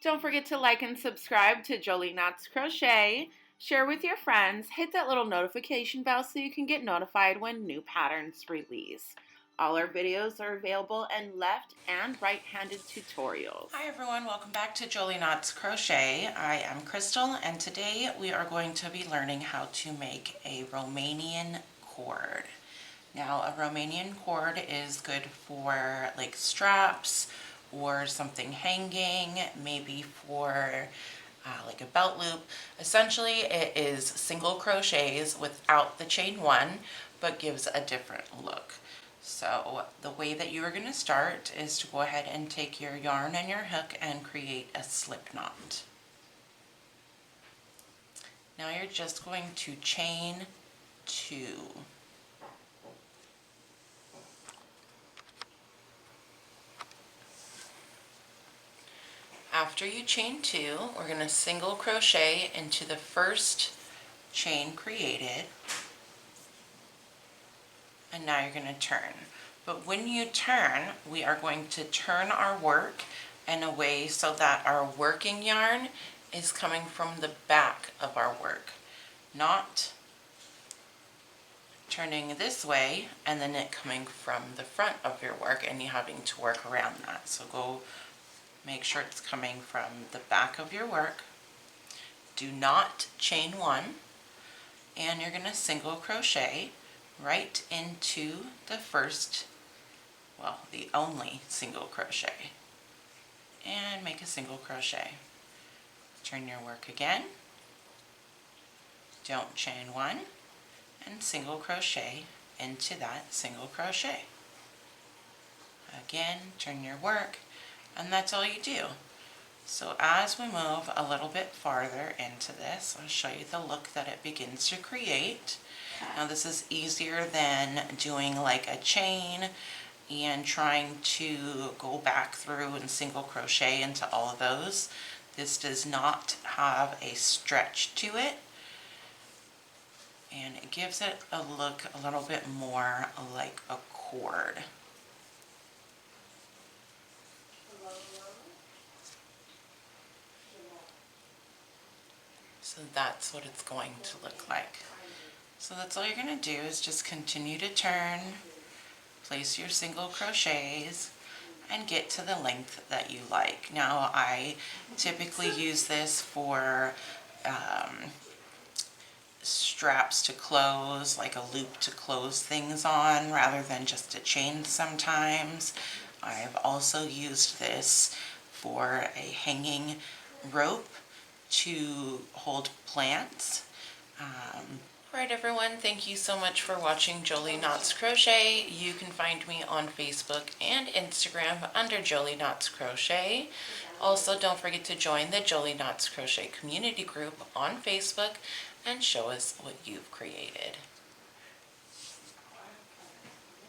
Don't forget to like and subscribe to Jolie Knots Crochet. Share with your friends. Hit that little notification bell so you can get notified when new patterns release. All our videos are available in left and right-handed tutorials. Hi everyone, welcome back to Jolie Knots Crochet. I am Crystal and today we are going to be learning how to make a Romanian cord. Now a Romanian cord is good for like straps or something hanging, maybe for like a belt loop. Essentially it is single crochets without the chain one, but gives a different look. So the way that you are going to start is to go ahead and take your yarn and your hook and create a slip knot. Now you're just going to chain 2. After you chain 2, we're going to single crochet into the first chain created, and now you're going to turn. But when you turn, we are going to turn our work in a way so that our working yarn is coming from the back of our work, not turning this way and then it coming from the front of your work and you having to work around that. So go make sure it's coming from the back of your work. Do not chain 1, and you're going to single crochet right into the first, well, the only single crochet, and make a single crochet. Turn your work again, don't chain 1, and single crochet into that single crochet. Again, turn your work, and that's all you do. So as we move a little bit farther into this, I'll show you the look that it begins to create. Now this is easier than doing like a chain and trying to go back through and single crochet into all of those. This does not have a stretch to it, and it gives it a look a little bit more like a cord. So that's what it's going to look like. So that's all you're going to do is just continue to turn, place your single crochets, and get to the length that you like. Now I typically use this for straps to close, like a loop to close things on rather than just a chain sometimes. I've also used this for a hanging rope to hold plants. Alright everyone, thank you so much for watching Jolie Knots Crochet. You can find me on Facebook and Instagram under Jolie Knots Crochet. Also, don't forget to join the Jolie Knots Crochet community group on Facebook and show us what you've created.